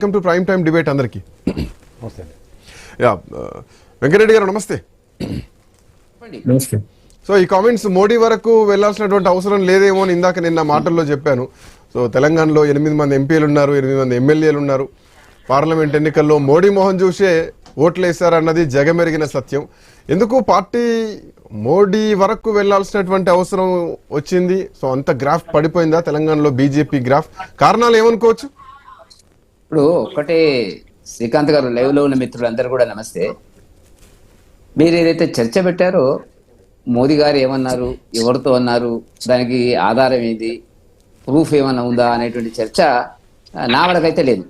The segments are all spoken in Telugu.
Welcome to prime time debate అందరికి. యా వెంకరెడ్డి గారు నమస్తే. నమస్తే. సో ఈ కామెంట్స్ మోడీ వరకు వెళ్లాల్సినటువంటి అవసరం లేదేమో అని ఇందాక నిన్న మాటల్లో చెప్పాను. సో తెలంగాణలో 8 మంది ఎంపీలు ఉన్నారు, 8 మంది ఎమ్మెల్యేలు ఉన్నారు. పార్లమెంట్ ఎన్నికల్లో మోడీ మోహన్ చూసే ఓట్లు వేశారన్నది జగమెరిగిన సత్యం. ఎందుకు పార్టీ మోడీ వరకు వెళ్లాల్సినటువంటి అవసరం వచ్చింది? సో అంత గ్రాఫ్ పడిపోయిందా తెలంగాణలో బీజేపీ గ్రాఫ్? కారణాలు ఏమనుకోవచ్చు? ఇప్పుడు ఒక్కటే శ్రీకాంత్ గారు, లైవ్ లో ఉన్న మిత్రులందరూ కూడా నమస్తే. మీరు ఏదైతే చర్చ పెట్టారో మోదీ గారు ఏమన్నారు, ఎవరితో అన్నారు, దానికి ఆధారం ఏంది, ప్రూఫ్ ఏమన్నా ఉందా అనేటువంటి చర్చ నా వరకైతే లేదు.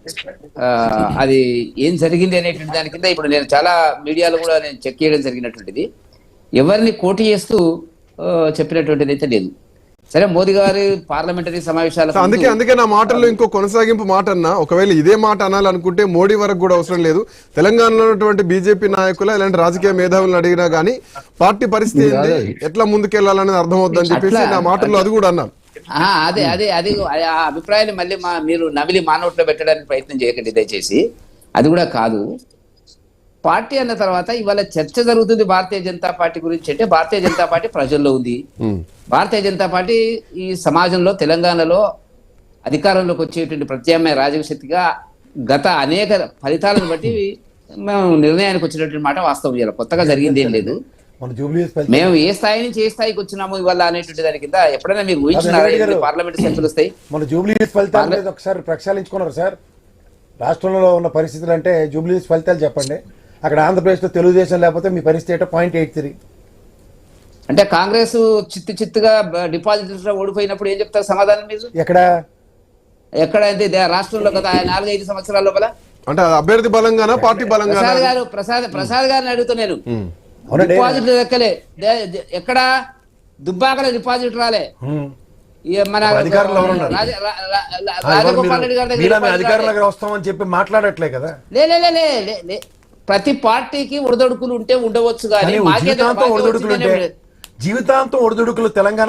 అది ఏం జరిగింది అనేటువంటి దాని కింద ఇప్పుడు నేను చాలా మీడియాలో కూడా నేను చెక్ చేయడం జరిగినటువంటిది. ఎవరిని కోటి చేస్తూ చెప్పినటువంటిది అయితే లేదు. సరే, మోదీ గారి పార్లమెంటరీ సమావేశాలు అందుకే నా మాటల్లో ఇంకో కొనసాగింపు మాట అన్నా. ఒకవేళ ఇదే మాట అనాలనుకుంటే మోడీ వరకు కూడా అవసరం లేదు. తెలంగాణలో ఉన్నటువంటి బీజేపీ నాయకుల ఇలాంటి రాజకీయ మేధావులను అడిగినా గానీ పార్టీ పరిస్థితి ఏంటి, ఎట్లా ముందుకెళ్లాలనేది అర్థం అవుతుందని చెప్పేసి నా మాటల్లో అది కూడా అన్నాను. అదే అదే అది ఆ అభిప్రాయాన్ని మళ్ళీ మీరు నవిలి మానోట్లో పెట్టడానికి ప్రయత్నం చేయకండి దయచేసి. అది కూడా కాదు. పార్టీ అన్న తర్వాత ఇవాళ చర్చ జరుగుతుంది భారతీయ జనతా పార్టీ గురించి అంటే భారతీయ జనతా పార్టీ ప్రజల్లో ఉంది. భారతీయ జనతా పార్టీ ఈ సమాజంలో తెలంగాణలో అధికారంలోకి వచ్చేటువంటి ప్రత్యామ్నాయ రాజకీయ శక్తిగా గత అనేక ఫలితాలను బట్టి మేము నిర్ణయానికి వచ్చినటువంటి మాట వాస్తవం. ఇలా కొత్తగా జరిగింది ఏం లేదు. మేము ఏ స్థాయి నుంచి ఏ స్థాయికి వచ్చినాము ఇవాళ అనేటువంటి దాని కింద ఎప్పుడైనా మీరు ఊహించినారా పార్లమెంట్ సభ్యులు వస్తాయి? మన జూబ్లీస్ ఫలితాలు ఒకసారి ప్రక్షాళించుకున్నారు సార్. రాష్ట్రంలో ఉన్న పరిస్థితులు అంటే జూబ్లీస్ ఫలితాలు చెప్పండి. అక్కడ ఆంధ్రప్రదేశ్ లో తెలుగుదేశం లేకపోతే మీ పరిస్థితి ఏంటో 0.83. అంటే కాంగ్రెస్ చిత్తుగా డిపాజిట్ ఓడిపోయినప్పుడు ఏం చెప్తారు సమాధానం మీరు? ఎక్కడ అయితే రాష్ట్రంలో గత 4-5 సంవత్సరాల లోపల అంటే అభ్యర్థి బలంగానా పార్టీ బలంగా? ప్రసాద్ గారిని అడుగుతున్నాను. డిపాజిట్లు దక్కలే, ఎక్కడ దుబ్బాకల డిపాజిట్ రాలే. మన రాజగోపాల్ రెడ్డి గారి దగ్గర వస్తామని చెప్పి మాట్లాడట్లే కదా. లే ప్రతి పార్టీకి ఒడిదొడుకులు ఉంటే ఉండవచ్చు కానీ జీవితాంతం ఒడిదుడుకులు తెలంగాణ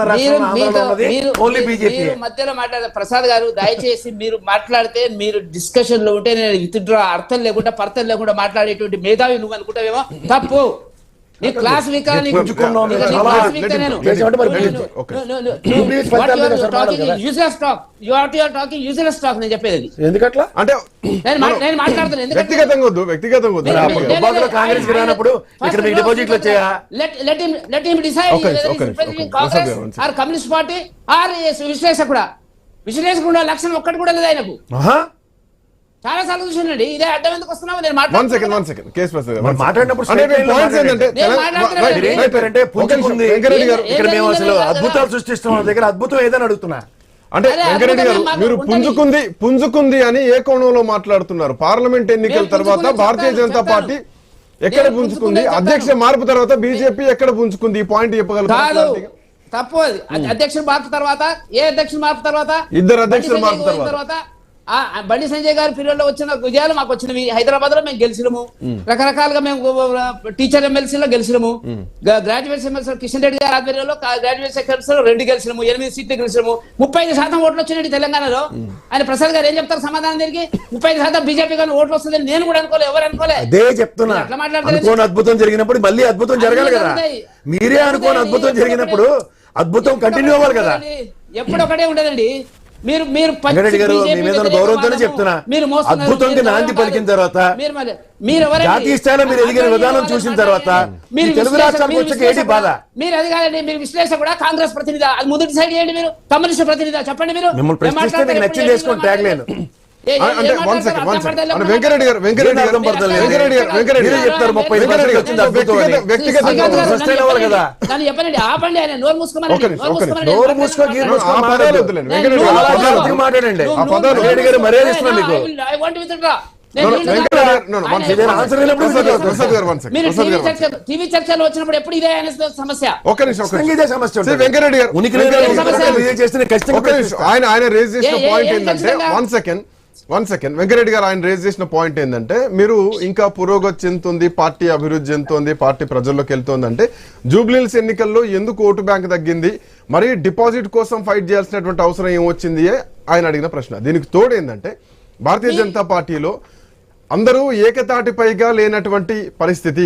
మధ్యలో మాట్లాడే ప్రసాద్ గారు దయచేసి మీరు మాట్లాడితే మీరు డిస్కషన్ లో ఉంటే నేను విత్డ్రా అర్థం లేకుండా పర్థం లేకుండా మాట్లాడేటువంటి మేధావి నువ్వు అనుకుంటావేమో తప్పు. నీ క్లాస్ వీక్ నేను చెప్పేది ఎందుకట్లా అంటే నేను మాట్లాడుతున్నాను కాంగ్రెస్ రానప్పుడు ఇక్కడ మీకు డిపాజిట్లు వచ్చాయా? Let him decide Congress or communist party or విశ్లేషకుడు లక్షణం ఒక్కటి కూడా లేదు ఆయనకు. చాలా సార్లు చూసానండి. ఇదే అడ్డం ఎందుకు వస్తున్నావు? నేను అద్భుతాలు సృష్టిస్తున్నాం దగ్గర అద్భుతం ఏదని అడుగుతున్నా. అంటే వెంకరెడ్డి గారు, మీరు పుంజుకుంది అని ఏ కోణంలో మాట్లాడుతున్నారు? పార్లమెంట్ ఎన్నికల తర్వాత భారతీయ జనతా పార్టీ ఎక్కడ పుంజుకుంది? అధ్యక్ష మార్పు తర్వాత బీజేపీ ఎక్కడ పుంజుకుంది? ఈ పాయింట్ చెప్పగలుగుతారు? తప్పు. అధ్యక్షుడు మార్పు తర్వాత ఏ అధ్యక్షుడు మార్పు తర్వాత ఇద్దరు అధ్యక్షులు మార్పు తర్వాత బండి సంజయ్ గారి పీరియడ్ లో వచ్చిన విజయాలు మాకు వచ్చినవి. హైదరాబాద్ లో మేము గెలిచినాము, రకరకాలుగా మేము టీచర్ ఎమ్మెల్సీలో గెలిచినాము, గ్రాడ్యుయేట్స్ ఎమ్మెల్సీ కిషన్ రెడ్డి గారి ఆధ్వర్యంలో గ్రాడ్యుయేట్ సెక్రటరీలో 2 గెలిచినాము, 8 సీట్లు గెలిచినాము. 35% ఓట్లు వచ్చినాయి తెలంగాణలో. ఆయన ప్రసాద్ గారు ఏం చెప్తారు సమాధానం? దీనికి 35% బీజేపీ గారిని ఓట్లు వస్తుందని నేను కూడా అనుకోలేదు, ఎవరు అనుకోలేదు. అదే చెప్తున్నా. అనుకోని అద్భుతం జరిగినప్పుడు మళ్ళీ అద్భుతం జరగాలి కదా. మీరే అనుకోని అద్భుతం జరిగినప్పుడు అద్భుతం కంటిన్యూ అవ్వాలి కదా. ఎప్పుడు ఒకటే ఉండదండి. మీరు గౌరవంతోనే చెప్తున్నా. అద్భుతంగా నాంది పలికిన తర్వాత జాతీయ స్థాయిలో మీరు ఎదిగిన విధానం చూసిన తర్వాత తెలుగు రాష్ట్రాలకు వచ్చే ఏంటి బాధ? మీరు అది కాదండి, మీరు విశ్లేషణ కూడా కాంగ్రెస్ ప్రతినిధి, అది ముందు డిసైడ్ చేయండి. మీరు కమ్యూనిస్ట్ ప్రతినిధి చెప్పండి. మీరు మిమ్మల్ని ప్రశ్నిస్తే మీకు నచ్చింది వేసుకొని ట్యాగ్ లేను. వెంకరెడ్డి గారు చెప్తారు 30 వచ్చింది అద్భుతం కదా. నోరు మూసుకో మాట్లాడండి. మర్యాదిస్తున్నా మీకు. టీవీ చర్చలు వచ్చినప్పుడు ఎప్పుడు ఇదే సమస్య. వెంకరెడ్డి గారు ఆయన రేజ్ చేసిన పాయింట్ ఏంటంటే వెంకరెడ్డి గారు ఆయన రేజ్ చేసిన పాయింట్ ఏంటంటే మీరు ఇంకా పురోగతి చెందుతుంది, పార్టీ అభివృద్ధి చెందుతుంది, పార్టీ ప్రజల్లోకి వెళ్తుంది అంటే జూబ్లీహిల్స్ ఎన్నికల్లో ఎందుకు ఓటు బ్యాంక్ తగ్గింది, మరి డిపాజిట్ కోసం ఫైట్ చేయాల్సినటువంటి అవసరం ఏమొచ్చింది ఆయన అడిగిన ప్రశ్న. దీనికి తోడు ఏంటంటే భారతీయ జనతా పార్టీలో అందరూ ఏకతాటిపైగా లేనటువంటి పరిస్థితి,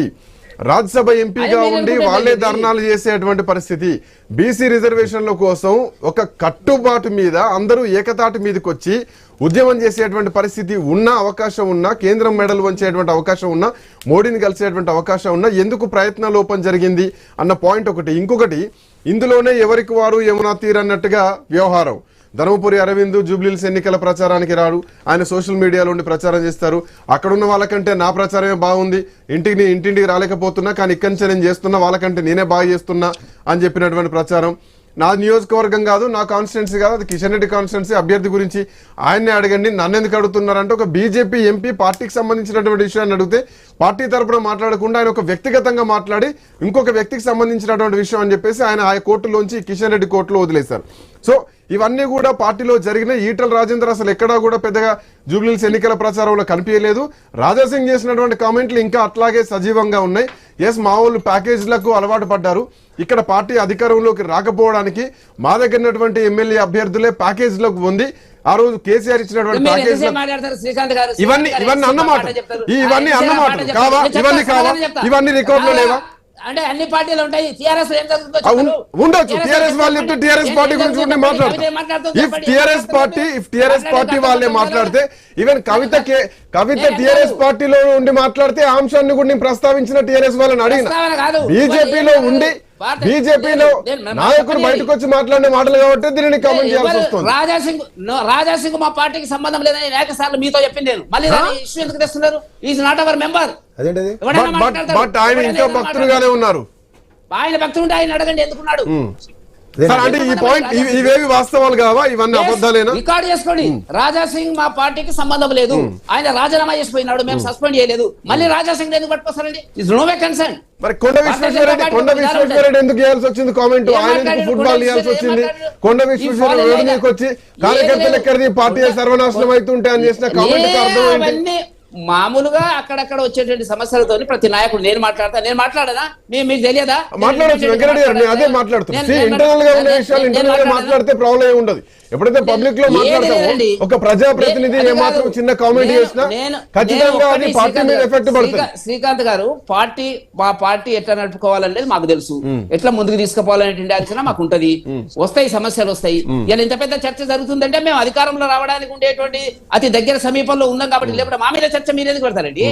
రాజ్యసభ ఎంపీగా ఉండి వాళ్లే ధర్నాలు చేసేటువంటి పరిస్థితి, బీసీ రిజర్వేషన్ల కోసం ఒక కట్టుబాటు మీద అందరూ ఏకతాటి మీదకి వచ్చి ఉద్యమం చేసేటువంటి పరిస్థితి ఉన్న అవకాశం ఉన్నా, కేంద్రం మెడలు వంచేటువంటి అవకాశం ఉన్నా, మోడీని కలిసేటువంటి అవకాశం ఉన్నా ఎందుకు ప్రయత్న లోపం జరిగింది అన్న పాయింట్ ఒకటి. ఇంకొకటి, ఇందులోనే ఎవరికి వారు యమునా తీర్ అన్నట్టుగా వ్యవహారం. ధర్మపురి అరవింద్ జూబ్లీహిల్స్ ఎన్నికల ప్రచారానికి రాడు, ఆయన సోషల్ మీడియాలో ఉండి ప్రచారం చేస్తారు. అక్కడున్న వాళ్ళకంటే నా ప్రచారమే బాగుంది, ఇంటింటికి రాలేకపోతున్నా కానీ ఇక్కడి నుంచే నేను చేస్తున్నా, వాళ్ళకంటే నేనే బాగా చేస్తున్నా అని చెప్పినటువంటి ప్రచారం. నా నియోజకవర్గం కాదు, నా కాన్స్టిట్యున్సీ కాదు, అది కిషన్ రెడ్డి కాన్స్టిట్యున్సీ, అభ్యర్థి గురించి ఆయన్నే అడగండి, నన్ను ఎందుకు అడుగుతున్నారంటే ఒక బీజేపీ ఎంపీ పార్టీకి సంబంధించినటువంటి విషయాన్ని అడిగితే పార్టీ తరపున మాట్లాడకుండా ఆయన ఒక వ్యక్తిగతంగా మాట్లాడి ఇంకొక వ్యక్తికి సంబంధించినటువంటి విషయం అని చెప్పేసి ఆయన ఆ కోర్టులోంచి కిషన్ రెడ్డి కోర్టులో వదిలేశారు. సో ఇవన్నీ కూడా పార్టీలో జరిగిన. ఈటల రాజేందర్ అసలు ఎక్కడా కూడా పెద్దగా జూబ్లీహిల్స్ ఎన్నికల ప్రచారంలో కనిపించలేదు. రాజాసింగ్ చేసినటువంటి కామెంట్లు ఇంకా అట్లాగే సజీవంగా ఉన్నాయి. ఎస్, మా వాళ్ళు ప్యాకేజీలకు అలవాటు పడ్డారు, ఇక్కడ పార్టీ అధికారంలోకి రాకపోవడానికి మా దగ్గర ఉన్నటువంటి ఎమ్మెల్యే అభ్యర్థులే ప్యాకేజీలోకి పొంది ఆ రోజు కేసీఆర్ ఇచ్చినటువంటి ప్యాకేజ్ ఇవన్నీ అన్నమాట. ఇవన్నీ అన్నమాట కావా? ఇవన్నీ కావా? ఇవన్నీ రికార్డులో లేవా? అంటే అన్ని పార్టీలు ఉంటాయి. టీఆర్ఎస్ ఉండొచ్చు, టీఆర్ఎస్ వాళ్ళు చెప్తే టీఆర్ఎస్ పార్టీ గురించి ఉంటే మాట్లాడతారు. ఇఫ్ టీఆర్ఎస్ పార్టీ వాళ్ళే మాట్లాడితే, ఈవెన్ కవిత టీఆర్ఎస్ పార్టీలో ఉండి మాట్లాడితే ఆ అంశాన్ని కూడా నేను ప్రస్తావించిన టీఆర్ఎస్ వాళ్ళని అడిగిన. బీజేపీలో ఉండి బీజేపీలో నాయకులు బయటకు వచ్చి మాట్లాడే మాటలు కాబట్టి దీనిని కామెంట్ చేయాల్సి వస్తుంది. రాజాసింగ్ మా పార్టీకి సంబంధం లేదని అనేక సార్లు మీతో చెప్పింది నేను. మళ్ళీ ఇష్యూ ఎందుకు తెస్తున్నారు? Is not our member. But ఆయన ఇంకా భక్తులుగానే ఉన్నారు. ఆయన భక్తులు ఉంటే ఆయన అడగండి ఎందుకున్నాడు. అంటే ఈ పాయింట్ ఇవేవి వాస్తవాలు కావా? ఇవన్నీ అబద్ధాలేనా? రికార్డు చేసుకోండి. రాజాసింగ్ మా పార్టీకి సంబంధం లేదు, ఆయన రాజీనామా చేసిపోయినాడు, మేము సస్పెండ్ చేయలేదు. మళ్ళీ రాజాసింగ్ ఎందుకు పట్టుకొస్తారండి? Is no way concern. మరి కొండ విశ్వేశ్వరరెడ్డి ఎందుకు చేయాల్సి వచ్చింది కామెంట్? ఆయన ఎందుకు ఫుట్బాల్ చేయాల్సి వచ్చింది? కొండ విశ్వేశ్వరరెడ్డికి వచ్చి కార్యకర్తలు ఎక్కడిది పార్టీ సర్వనాశనం అవుతుంటే అని చేసిన కామెంట్ అర్థం ఏంటి? మామూలుగా అక్కడక్కడ వచ్చేటువంటి సమస్యలతో ప్రతి నాయకుడు నేను మాట్లాడనా? మీకు తెలియదా? మాట్లాడచ్చు వెంకరెడ్డి గారు, అదే మాట్లాడుతున్నాను. ఇంటర్నల్ గా ఉన్న విషయాలు ఇంటర్నల్ గా మాట్లాడితే ప్రాబ్లం ఏమి ఉండదు. ఎప్పుడైతే పబ్లిక్ లో మాట్లాడతామో ఒక ప్రజాప్రతినిధి ఏమాత్రం చిన్న కామెంట్ చేసినా ఖచ్చితంగా అది పార్టీ మీద ఎఫెక్ట్ పడుతుంది. శ్రీకాంత్ గారు, మా పార్టీ ఎట్లా నడుపుకోవాలనేది మాకు తెలుసు, ఎట్లా ముందుకు తీసుకుపోవాలనేటువంటి ఆలోచన మాకు ఉంటది. వస్తాయి సమస్యలు వస్తాయి. ఇలా ఇంత పెద్ద చర్చ జరుగుతుందంటే మేము అధికారంలో రావడానికి ఉండేటువంటి అతి దగ్గర సమీపంలో ఉన్నాం కాబట్టి, లేకపోతే మా మీద చర్చ మీరు ఎందుకు పెడతారండి?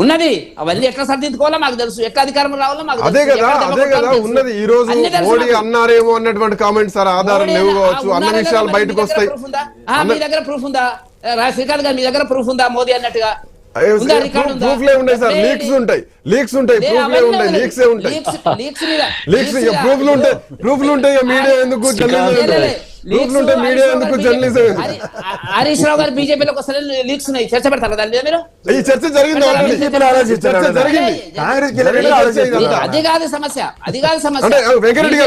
ఉన్నది అవన్నీ ఎట్లా సర్దిద్దుకోవాలో మాకు తెలుసు, ఎట్లా అధికారం రావాలో మాకు అదే కదా ఉన్నది. ఈ రోజు మోడీ అన్నారేమో అన్నటువంటి కామెంట్స్ ఆధారం లేవు కావచ్చు, అన్న విషయాలు బయటకు వస్తాయి. మీ దగ్గర ప్రూఫ్ ఉందా శ్రీకాంత్ గారు? మీ దగ్గర ప్రూఫ్ ఉందా మోదీ అన్నట్టుగా? ప్రూఫ్లే ఉంటాయి సార్, లీక్స్ ఉంటాయి, ప్రూఫ్లే ఉంటాయి, లీక్సే ఉంటాయి. ప్రూఫ్లు ఉంటాయి, మీడియా ఎందుకు జర్నలిజం? హరీష్ రావు గారు బీజేపీలోకి వస్తే లీక్స్ ఉన్నాయి, చర్చ పెడతారు దాని మీద మీరు? ఈ చర్చ జరిగింది, అది కాదు సమస్య, వెంకరెడ్డి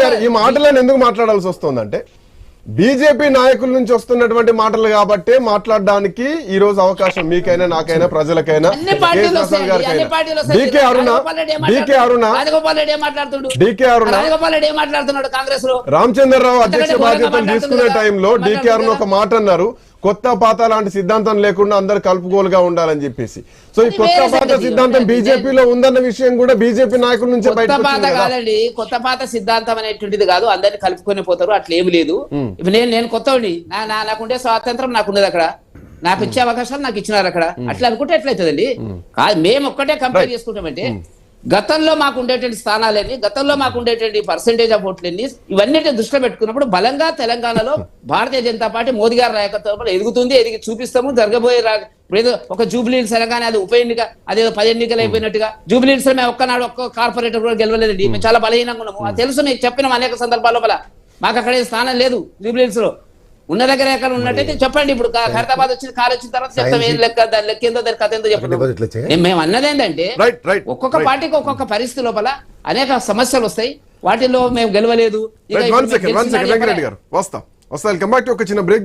గారు ఈ మాటలను ఎందుకు మాట్లాడాల్సి వస్తుందంటే బీజేపీ నాయకుల నుంచి వస్తున్నటువంటి మాటలు కాబట్టి మాట్లాడడానికి ఈ రోజు అవకాశం మీకైనా, నాకైనా, ప్రజలకైనా. రామచంద్రరావు అధ్యక్ష బాధ్యతలు తీసుకునే టైంలో డీకే అరుణ ఒక మాట అన్నారు, కొత్త పాత లాంటి సిద్ధాంతం లేకుండా అందరు కలుపుకోలుగా ఉండాలని చెప్పేసి. సో ఈ కొత్త పాత సిద్ధాంతం బీజేపీలో ఉందన్న విషయం కూడా బీజేపీ నాయకుల నుంచి కొత్త పాత సిద్ధాంతం అనేటువంటిది కాదు, అందరిని కలుపుకొని పోతారు, అట్లా ఏమి లేదు. ఇప్పుడు నేను కొత్తవాడిని, నాకుండే స్వాతంత్రం నాకున్నది, అక్కడ నాకు ఇచ్చే అవకాశాలు నాకు ఇచ్చినారు అక్కడ. అట్లా అనుకుంటే ఎట్లయితుందండి? కాదు, మేము ఒక్కటే కంపేర్ చేసుకుంటామంటే గతంలో మాకు ఉండేటువంటి స్థానాలన్నీ, గతంలో మాకు ఉండేటువంటి పర్సెంటేజ్ ఆఫ్ ఓట్లన్నీ, ఇవన్నీ దృష్టిలో పెట్టుకున్నప్పుడు బలంగా తెలంగాణలో భారతీయ జనతా పార్టీ మోదీ గారి నాయకత్వంలో ఎదుగుతుంది, ఎదిగి చూపిస్తాము. జరగబోయే ఏదో ఒక జూబ్లీహిల్స్ అనగానే అది ఉప ఎన్నిక, అదేదో 10 ఎన్నికలు అయిపోయినట్టుగా జూబ్లీహిల్స్ మేము ఒక్కనాడు ఒక్క కార్పొరేటర్ కూడా గెలవలేదండి. మేము చాలా బలహీనంగా ఉన్నాము, అది తెలుసు, నేను చెప్పినాం అనేక సందర్భాల్లో. మాకు అక్కడ స్థానం లేదు జూబ్లీహిల్స్ లో. ఉన్న దగ్గర ఎక్కడ ఉన్నట్టయితే చెప్పండి. ఇప్పుడు ఖైరతాబాద్ వచ్చిన కారు వచ్చిన తర్వాత చెప్తాం ఏం లెక్క, దాని లెక్క ఏందో దాని కథ ఏందో చెప్పండి. మేము అన్నది ఏంటంటే ఒక్కొక్క పార్టీకి ఒక్కొక్క పరిస్థితి లోపల అనేక సమస్యలు వస్తాయి, వాటిలో మేము గెలవలేదు. ఒక చిన్న బ్రేక్